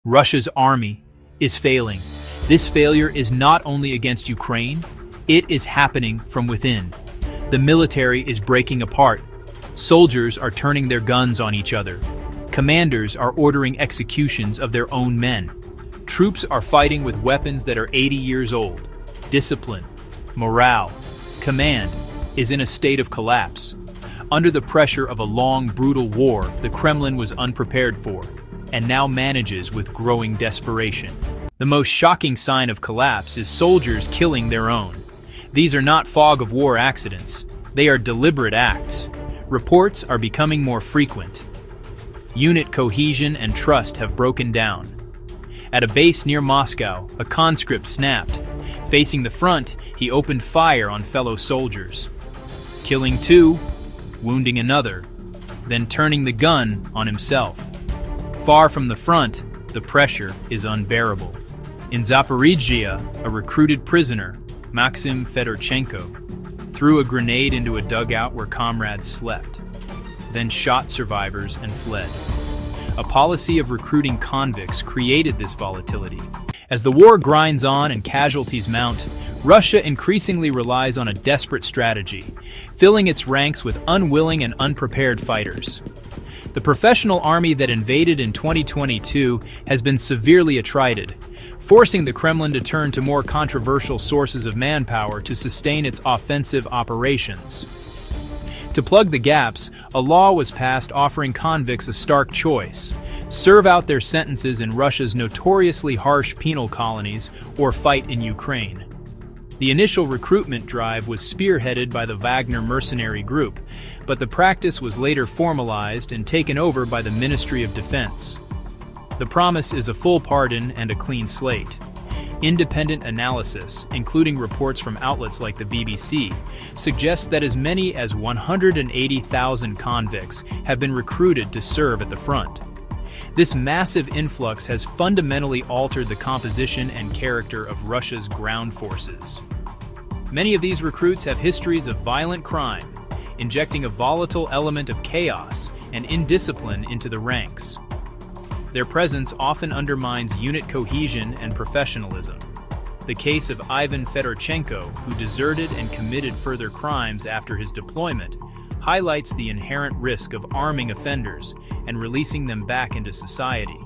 Russia's army is failing. This failure is not only against Ukraine, it is happening from within. The military is breaking apart. Soldiers are turning their guns on each other. Commanders are ordering executions of their own men. Troops are fighting with weapons that are 80 years old. Discipline, morale, command is in a state of collapse. Under the pressure of a long, brutal war the Kremlin was unprepared for, and now manages with growing desperation. The most shocking sign of collapse is soldiers killing their own. These are not fog of war accidents. They are deliberate acts. Reports are becoming more frequent. Unit cohesion and trust have broken down. At a base near Moscow, a conscript snapped. Facing the front, he opened fire on fellow soldiers, killing two, wounding another, then turning the gun on himself. Far from the front, the pressure is unbearable. In Zaporizhzhia, a recruited prisoner, Maxim Fedorchenko, threw a grenade into a dugout where comrades slept, then shot survivors and fled. A policy of recruiting convicts created this volatility. As the war grinds on and casualties mount, Russia increasingly relies on a desperate strategy, filling its ranks with unwilling and unprepared fighters. The professional army that invaded in 2022 has been severely attrited, forcing the Kremlin to turn to more controversial sources of manpower to sustain its offensive operations. To plug the gaps, a law was passed offering convicts a stark choice: serve out their sentences in Russia's notoriously harsh penal colonies or fight in Ukraine. The initial recruitment drive was spearheaded by the Wagner mercenary group, but the practice was later formalized and taken over by the Ministry of Defense. The promise is a full pardon and a clean slate. Independent analysis, including reports from outlets like the BBC, suggests that as many as 180,000 convicts have been recruited to serve at the front. This massive influx has fundamentally altered the composition and character of Russia's ground forces. Many of these recruits have histories of violent crime, injecting a volatile element of chaos and indiscipline into the ranks. Their presence often undermines unit cohesion and professionalism. The case of Ivan Fedorchenko, who deserted and committed further crimes after his deployment, highlights the inherent risk of arming offenders and releasing them back into society.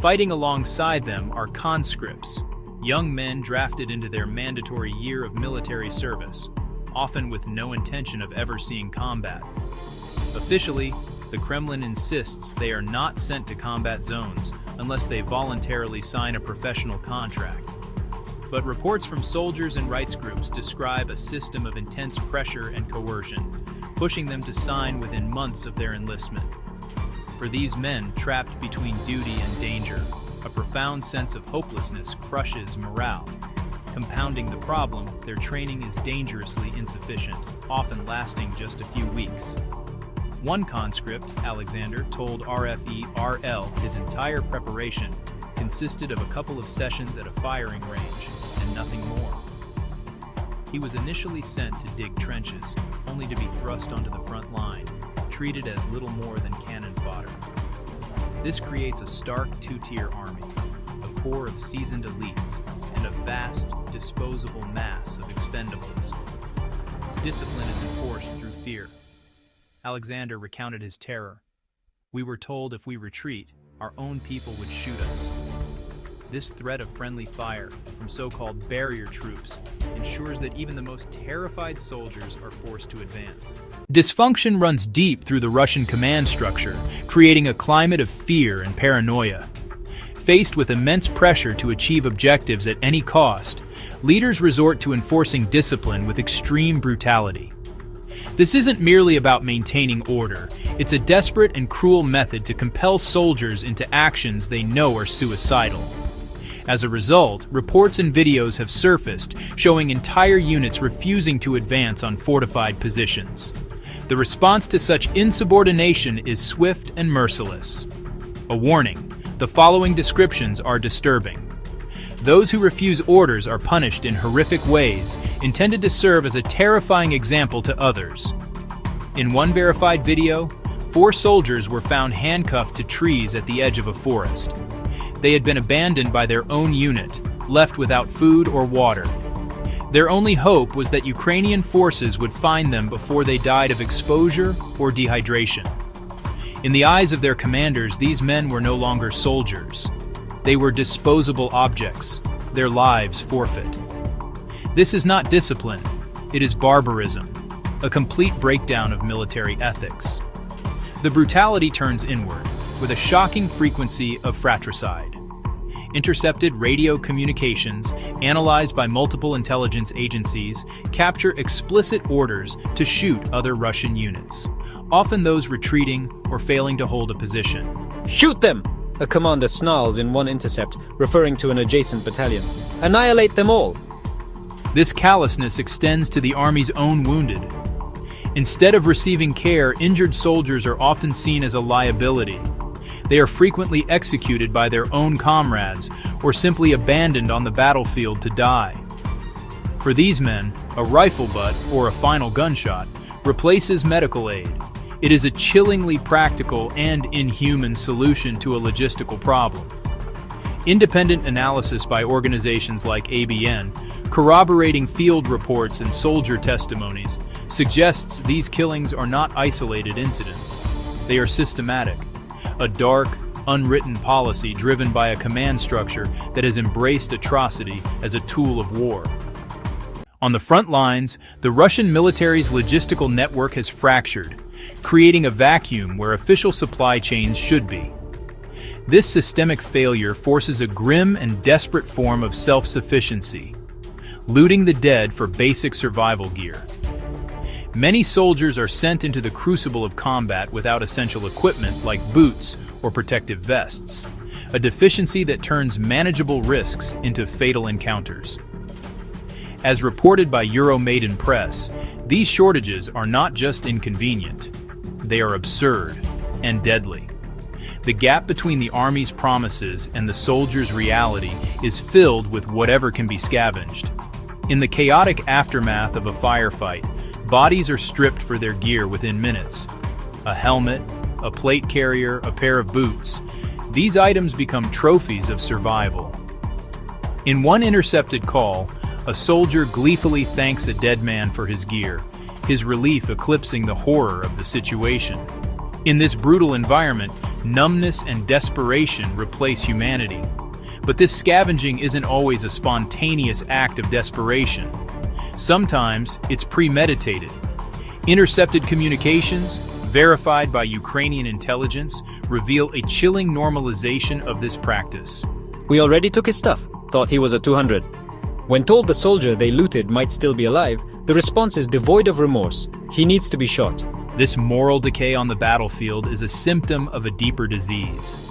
Fighting alongside them are conscripts, young men drafted into their mandatory year of military service, often with no intention of ever seeing combat. Officially, the Kremlin insists they are not sent to combat zones unless they voluntarily sign a professional contract. But reports from soldiers and rights groups describe a system of intense pressure and coercion, pushing them to sign within months of their enlistment. For these men trapped between duty and danger, a profound sense of hopelessness crushes morale. Compounding the problem, their training is dangerously insufficient, often lasting just a few weeks. One conscript, Alexander, told RFE/RL his entire preparation consisted of a couple of sessions at a firing range and nothing more. He was initially sent to dig trenches, only to be thrust onto the front line, treated as little more than cannon fodder. This creates a stark two-tier army, a corps of seasoned elites, and a vast, disposable mass of expendables. Discipline is enforced through fear. Alexander recounted his terror. "We were told if we retreat, our own people would shoot us." This threat of friendly fire from so-called barrier troops ensures that even the most terrified soldiers are forced to advance. Dysfunction runs deep through the Russian command structure, creating a climate of fear and paranoia. Faced with immense pressure to achieve objectives at any cost, leaders resort to enforcing discipline with extreme brutality. This isn't merely about maintaining order, it's a desperate and cruel method to compel soldiers into actions they know are suicidal. As a result, reports and videos have surfaced showing entire units refusing to advance on fortified positions. The response to such insubordination is swift and merciless. A warning: the following descriptions are disturbing. Those who refuse orders are punished in horrific ways, intended to serve as a terrifying example to others. In one verified video, 4 soldiers were found handcuffed to trees at the edge of a forest. They had been abandoned by their own unit, left without food or water. Their only hope was that Ukrainian forces would find them before they died of exposure or dehydration. In the eyes of their commanders, these men were no longer soldiers. They were disposable objects, their lives forfeit. This is not discipline, it is barbarism, a complete breakdown of military ethics. The brutality turns inward, with a shocking frequency of fratricide. Intercepted radio communications, analyzed by multiple intelligence agencies, capture explicit orders to shoot other Russian units, often those retreating or failing to hold a position. Shoot them! A commander snarls in one intercept, referring to an adjacent battalion. Annihilate them all! This callousness extends to the army's own wounded. Instead of receiving care, injured soldiers are often seen as a liability. They are frequently executed by their own comrades or simply abandoned on the battlefield to die. For these men, a rifle butt or a final gunshot replaces medical aid. It is a chillingly practical and inhuman solution to a logistical problem. Independent analysis by organizations like ABN, corroborating field reports and soldier testimonies, suggests these killings are not isolated incidents. They are systematic. A dark, unwritten policy driven by a command structure that has embraced atrocity as a tool of war. On the front lines, the Russian military's logistical network has fractured, creating a vacuum where official supply chains should be. This systemic failure forces a grim and desperate form of self-sufficiency, looting the dead for basic survival gear. Many soldiers are sent into the crucible of combat without essential equipment like boots or protective vests, a deficiency that turns manageable risks into fatal encounters. As reported by Euromaidan Press, these shortages are not just inconvenient, they are absurd and deadly. The gap between the army's promises and the soldier's reality is filled with whatever can be scavenged. In the chaotic aftermath of a firefight, bodies are stripped for their gear within minutes. A helmet, a plate carrier, a pair of boots. These items become trophies of survival. In one intercepted call, a soldier gleefully thanks a dead man for his gear, his relief eclipsing the horror of the situation. In this brutal environment, numbness and desperation replace humanity. But this scavenging isn't always a spontaneous act of desperation. Sometimes it's premeditated. Intercepted communications, verified by Ukrainian intelligence, reveal a chilling normalization of this practice. We already took his stuff, thought he was a 200. When told the soldier they looted might still be alive, the response is devoid of remorse. He needs to be shot. This moral decay on the battlefield is a symptom of a deeper disease.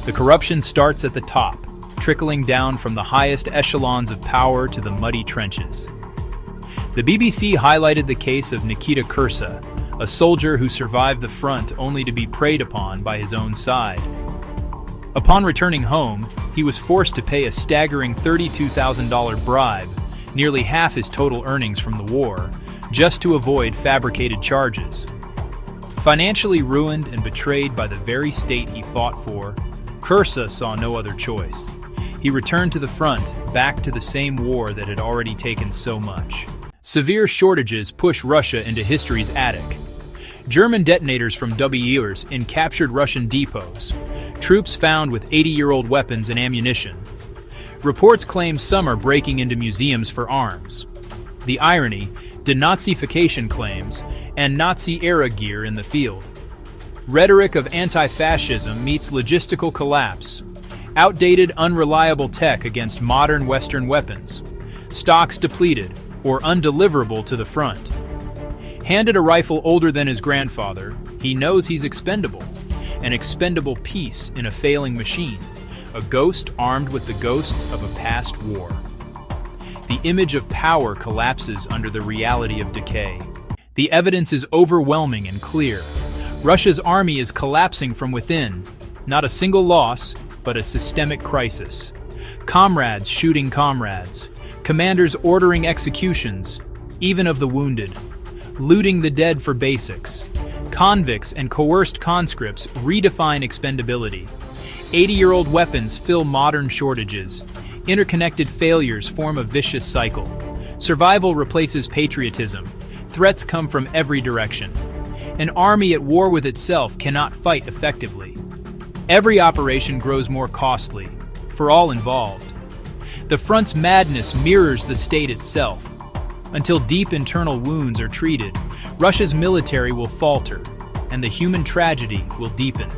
The corruption starts at the top, trickling down from the highest echelons of power to the muddy trenches. The BBC highlighted the case of Nikita Kursa, a soldier who survived the front only to be preyed upon by his own side. Upon returning home, he was forced to pay a staggering $32,000 bribe, nearly half his total earnings from the war, just to avoid fabricated charges. Financially ruined and betrayed by the very state he fought for, Kursa saw no other choice. He returned to the front, back to the same war that had already taken so much. Severe shortages push Russia into history's attic. German detonators from years in captured Russian depots, troops found with 80-year-old weapons and ammunition. Reports claim some are breaking into museums for arms. The irony, denazification claims, and Nazi-era gear in the field. Rhetoric of anti-fascism meets logistical collapse. Outdated, unreliable tech against modern Western weapons. Stocks depleted or undeliverable to the front. Handed a rifle older than his grandfather, he knows he's expendable. An expendable piece in a failing machine. A ghost armed with the ghosts of a past war. The image of power collapses under the reality of decay. The evidence is overwhelming and clear. Russia's army is collapsing from within. Not a single loss, but a systemic crisis. Comrades shooting comrades. Commanders ordering executions, even of the wounded. Looting the dead for basics. Convicts and coerced conscripts redefine expendability. 80-year-old weapons fill modern shortages. Interconnected failures form a vicious cycle. Survival replaces patriotism. Threats come from every direction. An army at war with itself cannot fight effectively. Every operation grows more costly, for all involved. The front's madness mirrors the state itself. Until deep internal wounds are treated, Russia's military will falter, and the human tragedy will deepen.